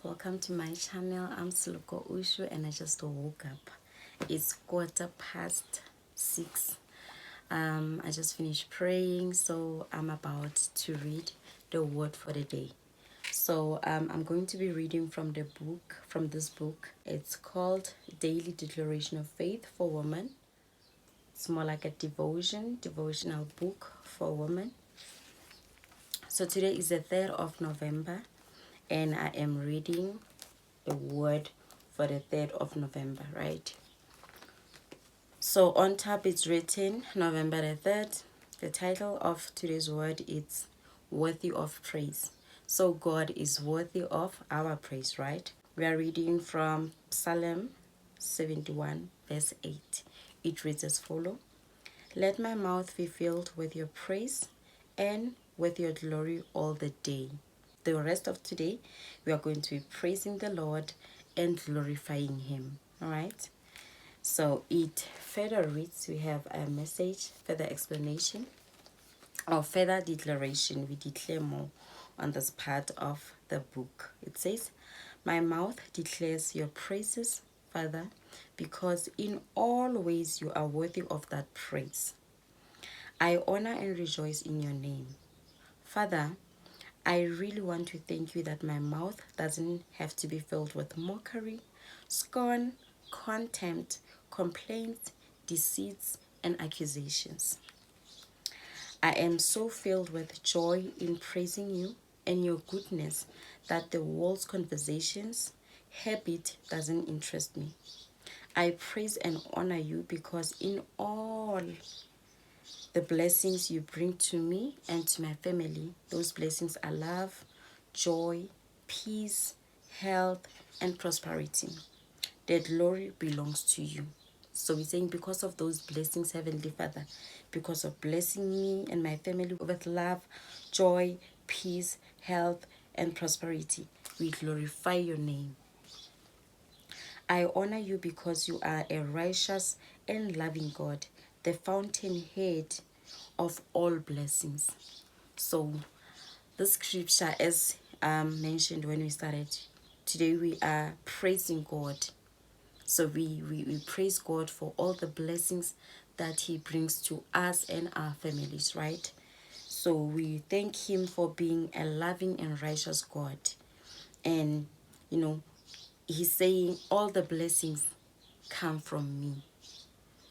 welcome to my channel. I'm Siloko Ushu and I just woke up. It's 6:15. I just finished praying, so I'm about to read the word for the day. So I'm going to be reading from this book. It's called Daily Declaration of Faith for Women. It's more like a devotional book for women. So today is the 3rd of November and I am reading the word for the 3rd of November, right? So on top it's written November the 3rd. The title of today's word is Worthy of Praise. So God is worthy of our praise, right? We are reading from Psalm 71 verse 8. It reads as follows: Let my mouth be filled with your praise and with your glory all the day. The rest of today, we are going to be praising the Lord and glorifying Him. All right. So it further reads, we have a message, further explanation, or further declaration. We declare more on this part of the book. It says, My mouth declares your praises, Father, because in all ways you are worthy of that praise. I honor and rejoice in your name. Father, I really want to thank you that my mouth doesn't have to be filled with mockery, scorn, contempt, complaints, deceits, and accusations. I am so filled with joy in praising you and your goodness that the world's conversations, habit doesn't interest me. I praise and honor you because in all the blessings you bring to me and to my family, those blessings are love, joy, peace, health, and prosperity. The glory belongs to you. So we're saying because of those blessings, Heavenly Father, because of blessing me and my family with love, joy, peace, health, and prosperity, we glorify your name. I honor you because you are a righteous and loving God, the fountainhead of all blessings. So the scripture, as mentioned when we started, today we are praising God. So we praise God for all the blessings that He brings to us and our families, right? So we thank Him for being a loving and righteous God. And, He's saying all the blessings come from me.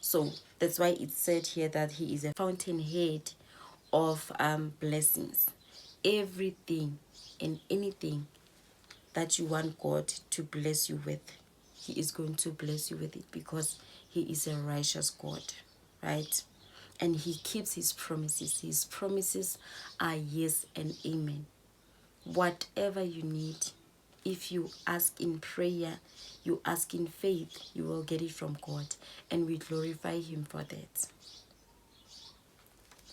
So that's why it said here that He is a fountainhead of blessings. Everything and anything that you want God to bless you with, He is going to bless you with it because He is a righteous God, right? And He keeps His promises. His promises are yes and amen. Whatever you need, if you ask in prayer, you ask in faith, you will get it from God. And we glorify Him for that.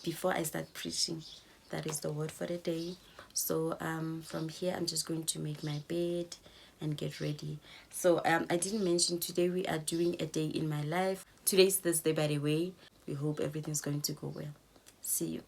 Before I start preaching, that is the word for the day. So from here, I'm just going to make my bed and get ready. So I didn't mention today we are doing a day in my life. Today's Thursday, by the way. We hope everything's going to go well. See you.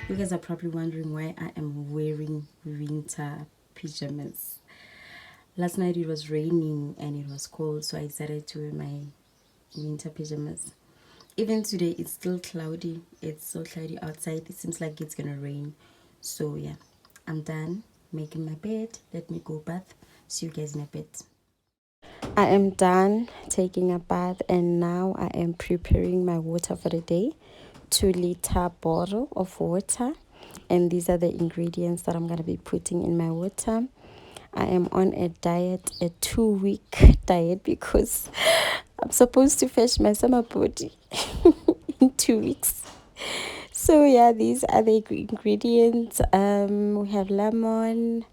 You guys are probably wondering why I am wearing winter pajamas. Last night it was raining and it was cold, so I decided to wear my winter pajamas. Even today it's still cloudy. It's so cloudy outside. It seems like it's gonna rain. So yeah, I'm done making my bed. Let me go bath See you guys in a bit. I am done taking a bath and now I am preparing my water for the day. 2-liter bottle of water, and these are the ingredients that I'm going to be putting in my water. I am on a diet, a 2-week diet, because I'm supposed to fetch my summer body in 2 weeks. So yeah, these are the ingredients. We have lemon,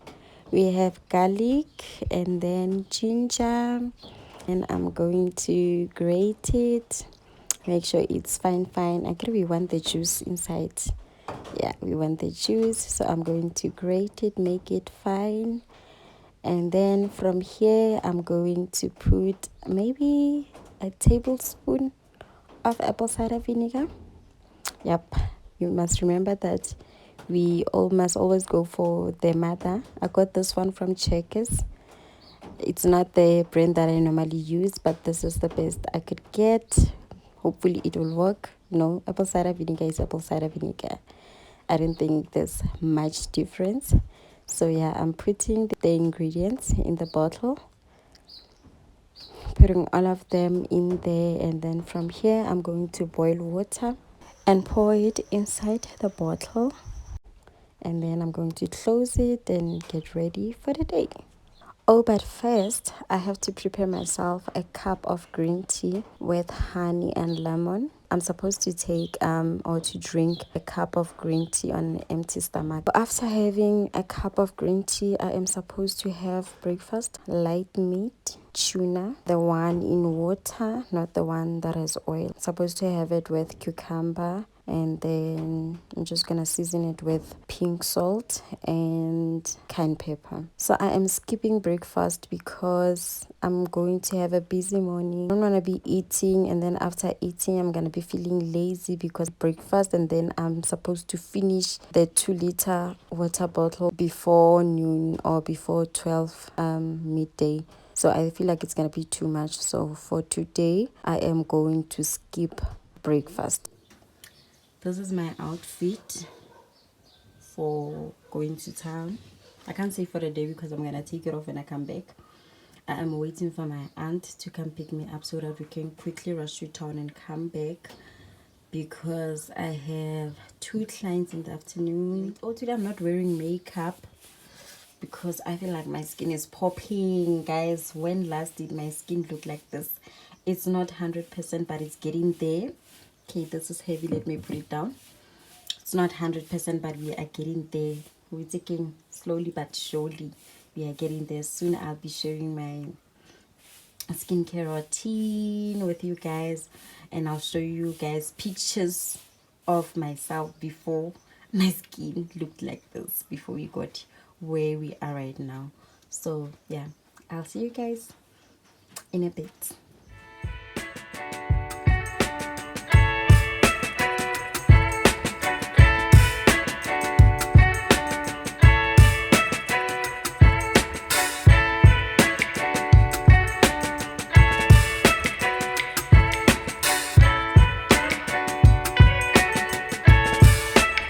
we have garlic, and then ginger, and I'm going to grate it, make sure it's fine. Actually, we want the juice inside. Yeah, we want the juice, so I'm going to grate it, make it fine. And then from here I'm going to put maybe a tablespoon of apple cider vinegar. Yep, you must remember that we all must always go for the mother. I got this one from Checkers. It's not the brand that I normally use, but this is the best I could get. Hopefully it will work. No, apple cider vinegar is apple cider vinegar. I don't think there's much difference. So yeah, I'm putting the ingredients in the bottle, putting all of them in there, and then from here I'm going to boil water and pour it inside the bottle, and then I'm going to close it and get ready for the day. Oh, but first I have to prepare myself a cup of green tea with honey and lemon. I'm supposed to take or to drink a cup of green tea on an empty stomach. After having a cup of green tea, I am supposed to have breakfast: light meat, tuna, the one in water, not the one that has oil. I'm supposed to have it with cucumber, and then I'm just gonna season it with pink salt and cayenne pepper. So I am skipping breakfast because I'm going to have a busy morning. I don't want to be eating, and then after eating I'm gonna be feeling lazy because breakfast, and then I'm supposed to finish the 2-liter water bottle before noon or before 12 midday. So I feel like it's gonna be too much. So for today I am going to skip breakfast. This is my outfit for going to town. I can't say for the day because I'm gonna take it off when I come back. I am waiting for my aunt to come pick me up so that we can quickly rush to town and come back, because I have 2 clients in the afternoon. Oh, today I'm not wearing makeup because I feel like my skin is popping. Guys, when last did my skin look like this? It's not 100%, but it's getting there. Okay, this is heavy. Let me put it down. It's not 100%, but we are getting there. We're taking slowly but surely. We are getting there. Soon I'll be sharing my skincare routine with you guys, and I'll show you guys pictures of myself before my skin looked like this, before we got where we are right now. So yeah, I'll see you guys in a bit.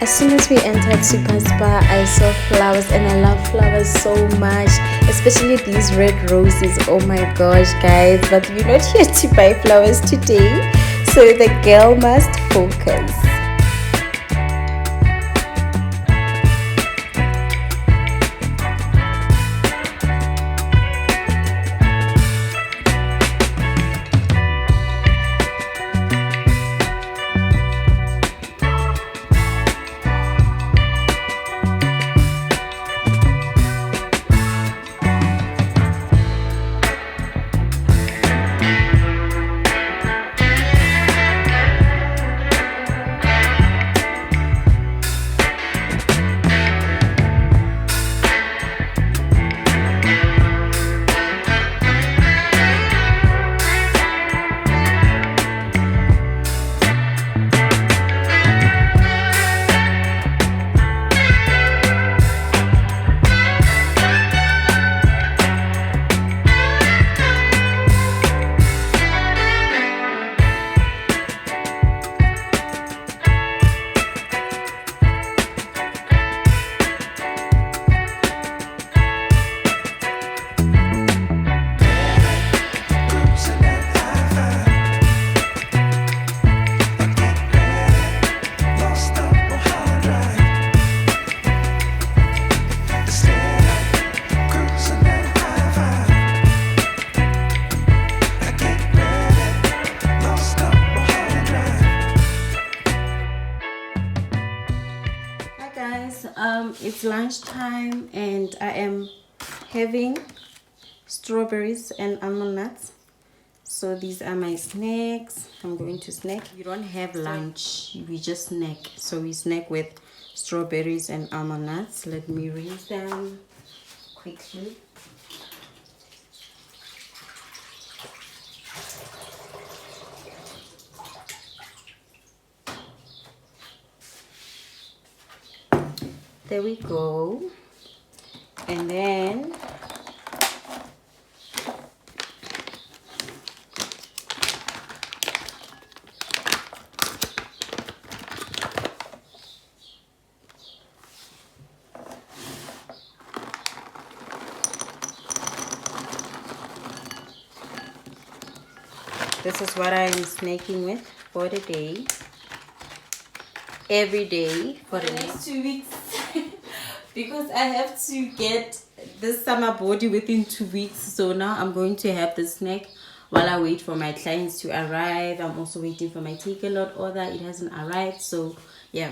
As soon as we entered Super Spa, I saw flowers, and I love flowers so much, especially these red roses. Oh my gosh, guys, but we're not here to buy flowers today, so the girl must focus. lunchtime and I am having strawberries and almond nuts. So these are my snacks. I'm going to snack. You don't have lunch, we just snack. So we snack with strawberries and almond nuts. Let me read them quickly. There we go. And then this is what I'm snacking with for the day. Every day for the next 2 weeks. Because I have to get this summer body within 2 weeks. So now I'm going to have the snack while I wait for my clients to arrive. I'm also waiting for my take-a-lot order. It hasn't arrived. So yeah.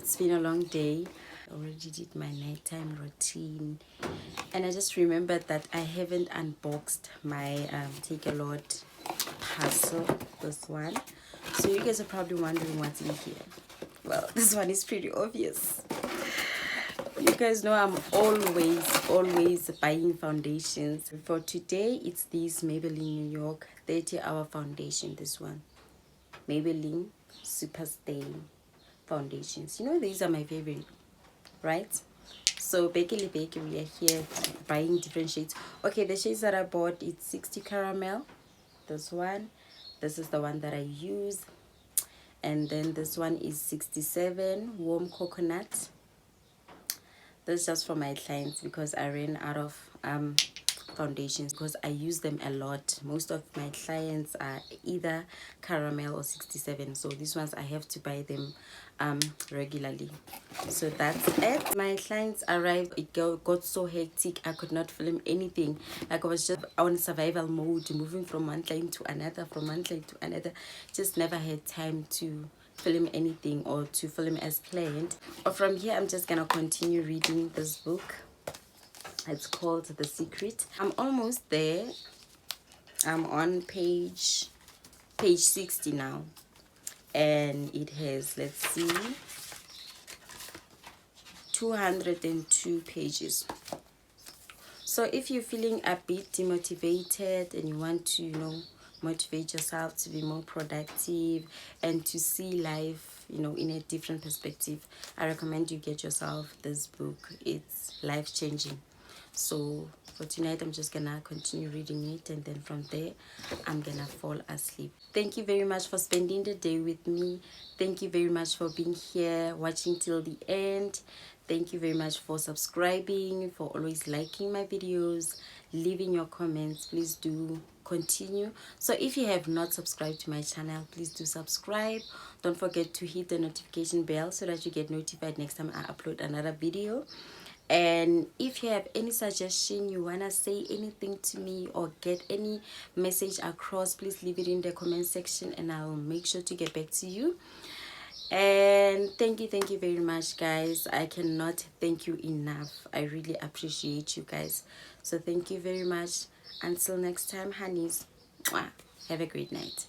It's been a long day. I already did my nighttime routine and I just remembered that I haven't unboxed my take-a-lot parcel, this one. So you guys are probably wondering what's in here. Well, this one is pretty obvious. You guys know I'm always buying foundations. For today, it's this Maybelline New York 30-hour foundation. This one, Maybelline Super Stay foundations. You know, these are my favorite, right? So Bakery we are here buying different shades. Okay, the shades that I bought, it's 60 caramel, this one. This is the one that I use. And then this one is 67 warm coconut. This is just for my clients because I ran out of foundations because I use them a lot. Most of my clients are either caramel or 67, so these ones I have to buy them regularly. So that's it. My clients arrived. It got so hectic I could not film anything. Like I was just on survival mode, moving from one client to another, from one client to another. Just never had time to film anything or to film as planned. But from here I'm just gonna continue reading this book. It's called The Secret. I'm almost there. I'm on page 60 now, and it has, let's see, 202 pages. So if you're feeling a bit demotivated and you want to, you know, motivate yourself to be more productive and to see life, you know, in a different perspective, I recommend you get yourself this book. It's life-changing. So for tonight I'm just gonna continue reading it, and then from there I'm gonna fall asleep. Thank you very much for spending the day with me. Thank you very much for being here, watching till the end. Thank you very much for subscribing, for always liking my videos, leaving your comments. Please do continue. So if you have not subscribed to my channel, please do subscribe. Don't forget to hit the notification bell so that you get notified next time I upload another video. And if you have any suggestion, you want to say anything to me or get any message across, please leave it in the comment section and I'll make sure to get back to you. And thank you very much, guys. I cannot thank you enough. I really appreciate you guys. So thank you very much. Until next time, honeys. Mwah. Have a great night.